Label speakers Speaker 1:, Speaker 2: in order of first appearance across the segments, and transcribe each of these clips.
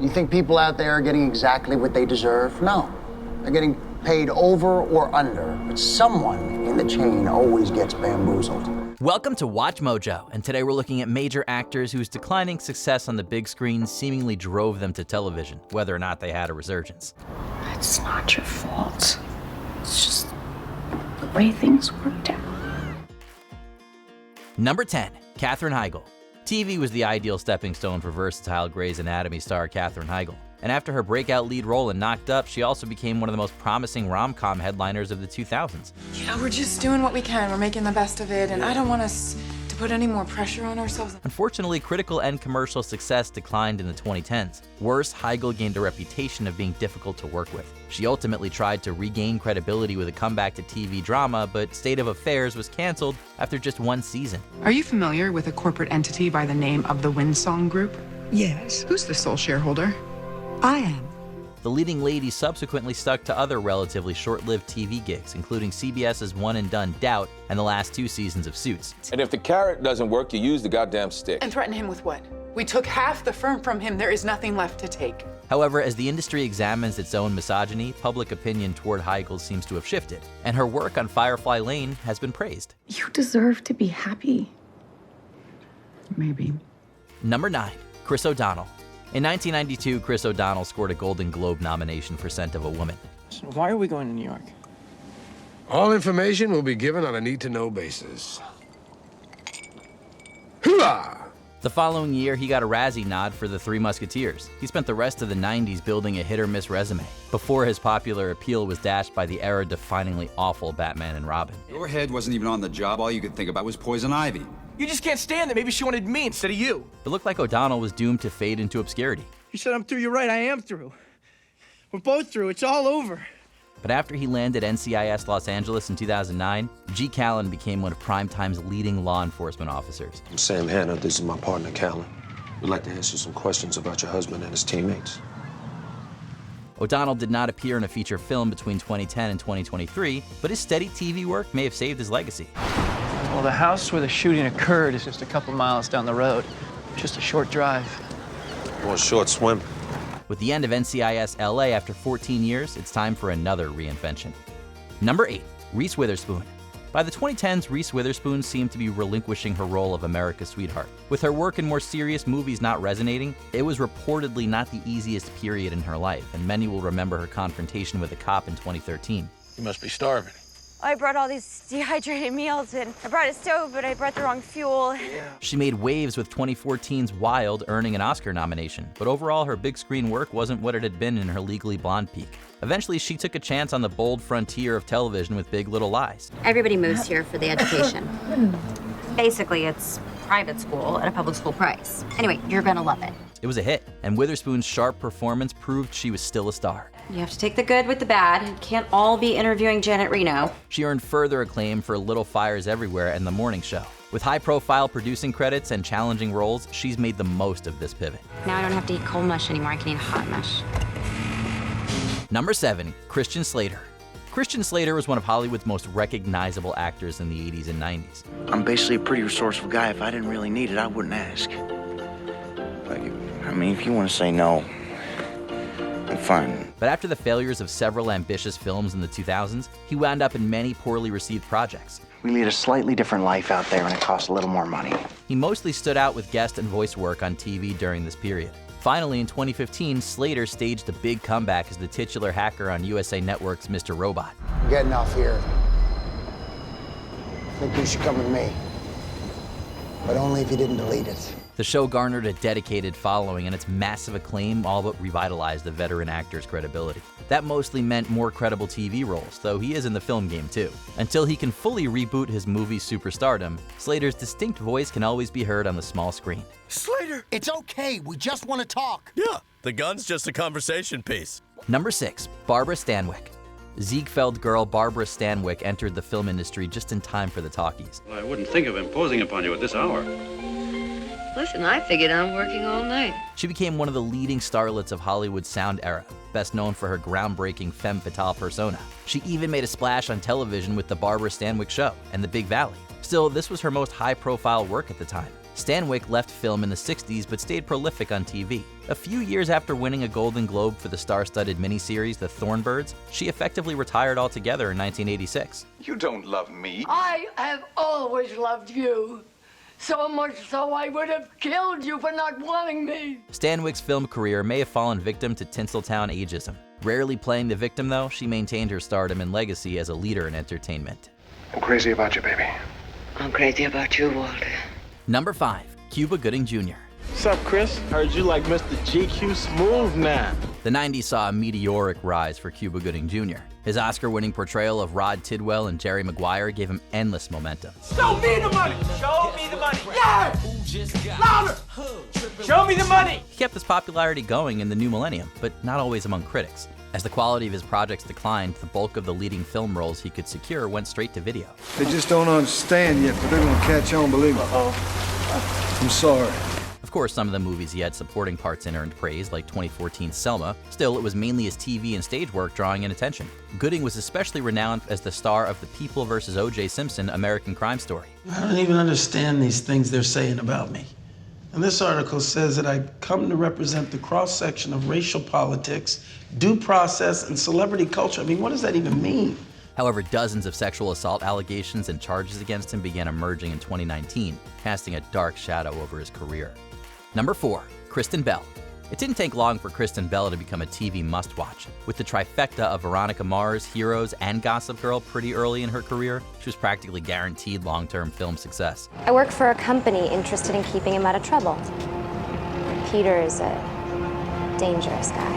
Speaker 1: You think people out there are getting exactly what they deserve? No. They're getting paid over or under, but someone in the chain always gets bamboozled.
Speaker 2: Welcome to Watch Mojo, and today we're looking at major actors whose declining success on the big screen seemingly drove them to television, whether or not they had a resurgence.
Speaker 3: It's not your fault. It's just the way things worked out.
Speaker 2: Number 10, Katherine Higel. TV was the ideal stepping stone for versatile Grey's Anatomy star Katherine Higel. And after her breakout lead role in Knocked Up, she also became one of the most promising rom-com headliners of the 2000s.
Speaker 4: You know, we're just doing what we can. We're making the best of it, and I don't want us to put any more pressure on ourselves.
Speaker 2: Unfortunately, critical and commercial success declined in the 2010s. Worse, Higel gained a reputation of being difficult to work with. She ultimately tried to regain credibility with a comeback to TV drama, but State of Affairs was canceled after just one season.
Speaker 5: Are you familiar with a corporate entity by the name of the Windsong Group?
Speaker 6: Yes.
Speaker 5: Who's the sole shareholder?
Speaker 6: I am.
Speaker 2: The leading lady subsequently stuck to other relatively short-lived TV gigs, including CBS's one-and-done Doubt and the last 2 seasons of Suits.
Speaker 7: And if the carrot doesn't work, you use the goddamn stick.
Speaker 4: And threaten him with what? We took half the firm from him. There is nothing left to take.
Speaker 2: However, as the industry examines its own misogyny, public opinion toward Higel seems to have shifted, and her work on Firefly Lane has been praised.
Speaker 3: You deserve to be happy.
Speaker 5: Maybe.
Speaker 2: Number 9, Chris O'Donnell. In 1992, Chris O'Donnell scored a Golden Globe nomination for Scent of a Woman.
Speaker 8: So why are we going to New York?
Speaker 9: All information will be given on a need-to-know basis. Hoorah!
Speaker 2: The following year, he got a Razzie nod for The Three Musketeers. He spent the rest of the 90s building a hit-or-miss resume, before his popular appeal was dashed by the era-definingly awful Batman and Robin.
Speaker 10: Your head wasn't even on the job. All you could think about was Poison Ivy.
Speaker 8: You just can't stand that. Maybe she wanted me instead of you.
Speaker 2: It looked like O'Donnell was doomed to fade into obscurity.
Speaker 8: You said I'm through. You're right. I am through. We're both through. It's all over.
Speaker 2: But after he landed NCIS Los Angeles in 2009, G. Callen became one of Primetime's leading law enforcement officers.
Speaker 11: I'm Sam Hanna. This is my partner, Callen. We'd like to ask you some questions about your husband and his teammates.
Speaker 2: O'Donnell did not appear in a feature film between 2010 and 2023, but his steady TV work may have saved his legacy.
Speaker 8: Well, the house where the shooting occurred is just a couple miles down the road. Just a short drive.
Speaker 11: Or a short swim.
Speaker 2: With the end of NCIS LA after 14 years, it's time for another reinvention. Number 8, Reese Witherspoon. By the 2010s, Reese Witherspoon seemed to be relinquishing her role of America's sweetheart. With her work in more serious movies not resonating, it was reportedly not the easiest period in her life, and many will remember her confrontation with a cop in 2013.
Speaker 9: You must be starving.
Speaker 12: I brought all these dehydrated meals, and I brought a stove, but I brought the wrong fuel.
Speaker 2: She made waves with 2014's Wild, earning an Oscar nomination, but overall her big screen work wasn't what it had been in her Legally Blonde peak. Eventually, she took a chance on the bold frontier of television with Big Little Lies.
Speaker 13: Everybody moves here for the education. Basically, it's private school at a public school price. Anyway, you're gonna love it.
Speaker 2: It was a hit, and Witherspoon's sharp performance proved she was still a star.
Speaker 13: You have to take the good with the bad. It can't all be interviewing Janet Reno.
Speaker 2: She earned further acclaim for Little Fires Everywhere and The Morning Show. With high-profile producing credits and challenging roles, she's made the most of this pivot.
Speaker 13: Now I don't have to eat cold mush anymore. I can eat hot mush.
Speaker 2: Number 7, Christian Slater. Christian Slater was one of Hollywood's most recognizable actors in the 80s and 90s.
Speaker 14: I'm basically a pretty resourceful guy. If I didn't really need it, I wouldn't ask. I mean, if you want to say no, I'm fine.
Speaker 2: But after the failures of several ambitious films in the 2000s, he wound up in many poorly received projects.
Speaker 14: We lead a slightly different life out there, and it costs a little more money.
Speaker 2: He mostly stood out with guest and voice work on TV during this period. Finally, in 2015, Slater staged a big comeback as the titular hacker on USA Network's Mr. Robot.
Speaker 1: I'm getting off here. I think you should come with me. But only if you didn't delete it.
Speaker 2: The show garnered a dedicated following, and its massive acclaim all but revitalized the veteran actor's credibility. That mostly meant more credible TV roles, though he is in the film game too. Until he can fully reboot his movie superstardom, Slater's distinct voice can always be heard on the small screen.
Speaker 1: Slater! It's okay, we just want to talk.
Speaker 15: Yeah, the gun's just a conversation piece.
Speaker 2: Number 6, Barbara Stanwyck. Ziegfeld girl Barbara Stanwyck entered the film industry just in time for the talkies.
Speaker 16: Well, I wouldn't think of imposing upon you at this hour.
Speaker 17: Listen, I figured I'm working all night.
Speaker 2: She became one of the leading starlets of Hollywood's sound era, best known for her groundbreaking femme fatale persona. She even made a splash on television with The Barbara Stanwyck Show and The Big Valley. Still, this was her most high-profile work at the time. Stanwyck left film in the 60s but stayed prolific on TV. A few years after winning a Golden Globe for the star-studded miniseries The Thornbirds, she effectively retired altogether in 1986.
Speaker 18: You don't love me.
Speaker 17: I have always loved you. So much so I would have killed you for not wanting me.
Speaker 2: Stanwyck's film career may have fallen victim to Tinseltown ageism. Rarely playing the victim, though, she maintained her stardom and legacy as a leader in entertainment.
Speaker 9: I'm crazy about you, baby.
Speaker 17: I'm crazy about you, Walter.
Speaker 2: Number 5. Cuba Gooding Jr.
Speaker 19: What's up, Chris? Heard you like Mr. GQ Smooth now.
Speaker 2: The 90s saw a meteoric rise for Cuba Gooding Jr. His Oscar-winning portrayal of Rod Tidwell and Jerry Maguire gave him endless momentum.
Speaker 19: Show me the money! Show me the money! Yeah! Louder! Show me the money!
Speaker 2: He kept his popularity going in the new millennium, but not always among critics. As the quality of his projects declined, the bulk of the leading film roles he could secure went straight to video.
Speaker 20: They just don't understand yet, but they're gonna catch on, believe me. I'm sorry.
Speaker 2: Of course, some of the movies he had supporting parts in earned praise, like 2014's Selma. Still, it was mainly his TV and stage work drawing in attention. Gooding was especially renowned as the star of the People vs. O.J. Simpson American Crime Story.
Speaker 21: I don't even understand these things they're saying about me. And this article says that I come to represent the cross-section of racial politics, due process, and celebrity culture. I mean, what does that even mean?
Speaker 2: However, dozens of sexual assault allegations and charges against him began emerging in 2019, casting a dark shadow over his career. Number 4. Kristen Bell. It didn't take long for Kristen Bell to become a TV must-watch. With the trifecta of Veronica Mars, Heroes, and Gossip Girl pretty early in her career, she was practically guaranteed long-term film success.
Speaker 22: I work for a company interested in keeping him out of trouble. Peter is a dangerous guy.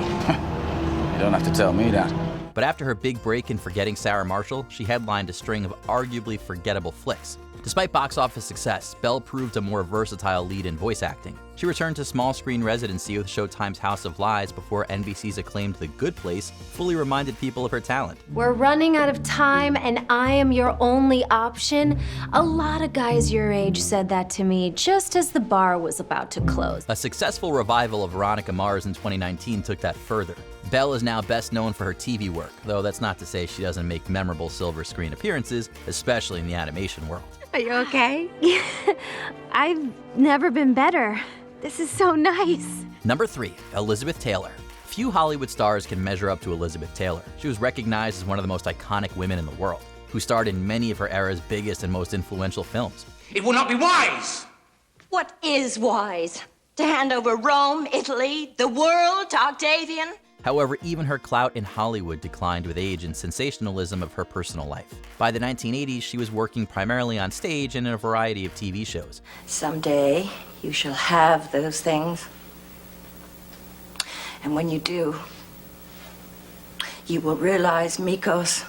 Speaker 10: You don't have to tell me that.
Speaker 2: But after her big break in Forgetting Sarah Marshall, she headlined a string of arguably forgettable flicks. Despite box office success, Bell proved a more versatile lead in voice acting. She returned to small screen residency with Showtime's House of Lies before NBC's acclaimed The Good Place fully reminded people of her talent.
Speaker 22: We're running out of time and I am your only option. A lot of guys your age said that to me just as the bar was about to close.
Speaker 2: A successful revival of Veronica Mars in 2019 took that further. Bell is now best known for her TV work, though that's not to say she doesn't make memorable silver screen appearances, especially in the animation world.
Speaker 22: Are you okay? I've never been better. This is so nice.
Speaker 2: Number 3. Elizabeth Taylor. Few Hollywood stars can measure up to Elizabeth Taylor. She was recognized as one of the most iconic women in the world, who starred in many of her era's biggest and most influential films.
Speaker 19: It will not be wise!
Speaker 23: What is wise? To hand over Rome, Italy, the world to Octavian?
Speaker 2: However, even her clout in Hollywood declined with age and sensationalism of her personal life. By the 1980s, she was working primarily on stage and in a variety of TV shows.
Speaker 23: Someday, you shall have those things. And when you do, you will realize Mikos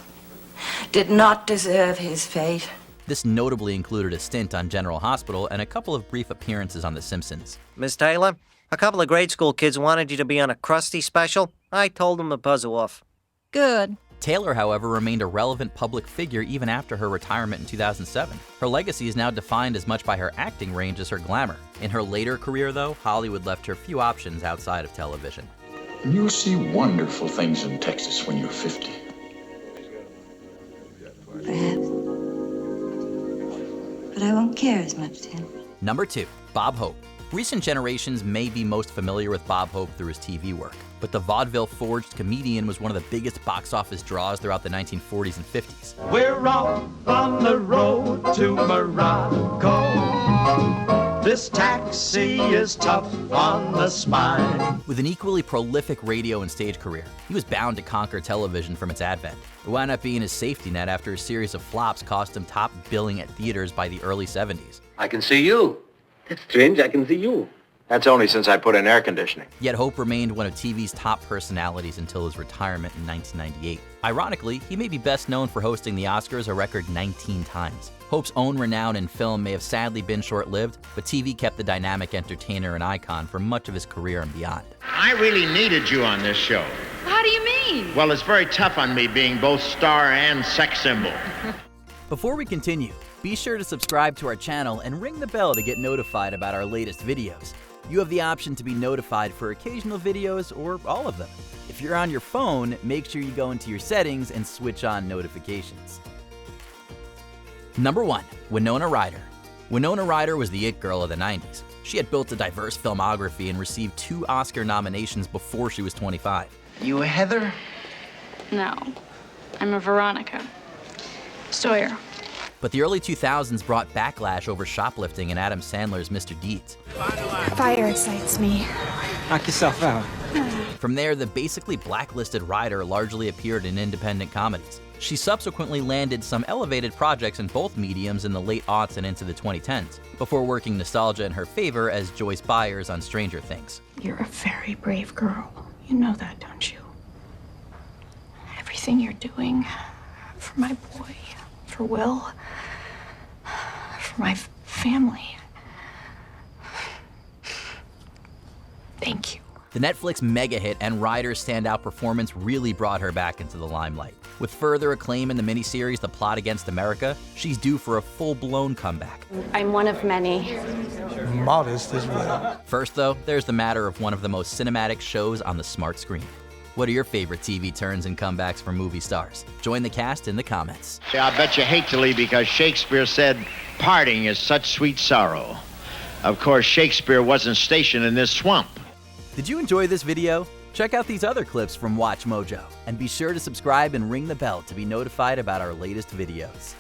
Speaker 23: did not deserve his fate.
Speaker 2: This notably included a stint on General Hospital and a couple of brief appearances on The Simpsons.
Speaker 24: Miss Taylor, a couple of grade school kids wanted you to be on a Krusty special. I told them to buzz off.
Speaker 23: Good.
Speaker 2: Taylor, however, remained a relevant public figure even after her retirement in 2007. Her legacy is now defined as much by her acting range as her glamour. In her later career, though, Hollywood left her few options outside of television.
Speaker 25: You'll see wonderful things in Texas when you're 50.
Speaker 23: Perhaps. But I won't care as much then.
Speaker 2: Number 2. Bob Hope. Recent generations may be most familiar with Bob Hope through his TV work, but the vaudeville-forged comedian was one of the biggest box office draws throughout the 1940s and 50s.
Speaker 19: We're off on the road to Morocco. This taxi is tough on the spine.
Speaker 2: With an equally prolific radio and stage career, he was bound to conquer television from its advent. It wound up being his safety net after a series of flops cost him top billing at theaters by the early 70s.
Speaker 11: I can see you. That's strange, I can see you. That's only since I put in air conditioning.
Speaker 2: Yet Hope remained one of TV's top personalities until his retirement in 1998. Ironically, he may be best known for hosting the Oscars a record 19 times. Hope's own renown in film may have sadly been short-lived, but TV kept the dynamic entertainer and icon for much of his career and beyond.
Speaker 26: I really needed you on this show.
Speaker 23: How do you mean?
Speaker 26: Well, it's very tough on me being both star and sex symbol.
Speaker 2: Before we continue, be sure to subscribe to our channel and ring the bell to get notified about our latest videos. You have the option to be notified for occasional videos or all of them. If you're on your phone, make sure you go into your settings and switch on notifications. Number 1. Winona Ryder. Winona Ryder was the it girl of the 90s. She had built a diverse filmography and received 2 Oscar nominations before she was 25.
Speaker 8: You a Heather?
Speaker 3: No, I'm a Veronica Sawyer.
Speaker 2: But the early 2000s brought backlash over shoplifting in Adam Sandler's Mr. Deeds.
Speaker 3: Fire excites me.
Speaker 8: Knock yourself out.
Speaker 2: From there, the basically blacklisted Ryder largely appeared in independent comedies. She subsequently landed some elevated projects in both mediums in the late aughts and into the 2010s, before working nostalgia in her favor as Joyce Byers on Stranger Things.
Speaker 3: You're a very brave girl. You know that, don't you? Everything you're doing for my boy, for Will, for my family. Thank you.
Speaker 2: The Netflix mega hit and Ryder's standout performance really brought her back into the limelight. With further acclaim in the miniseries The Plot Against America, she's due for a full-blown comeback.
Speaker 3: I'm one of many.
Speaker 20: Modest as well.
Speaker 2: First, though, there's the matter of one of the most cinematic shows on the smart screen. What are your favorite TV turns and comebacks from movie stars? Join the cast in the comments.
Speaker 26: I bet you hate to leave because Shakespeare said, "Parting is such sweet sorrow." Of course, Shakespeare wasn't stationed in this swamp.
Speaker 2: Did you enjoy this video? Check out these other clips from WatchMojo, and be sure to subscribe and ring the bell to be notified about our latest videos.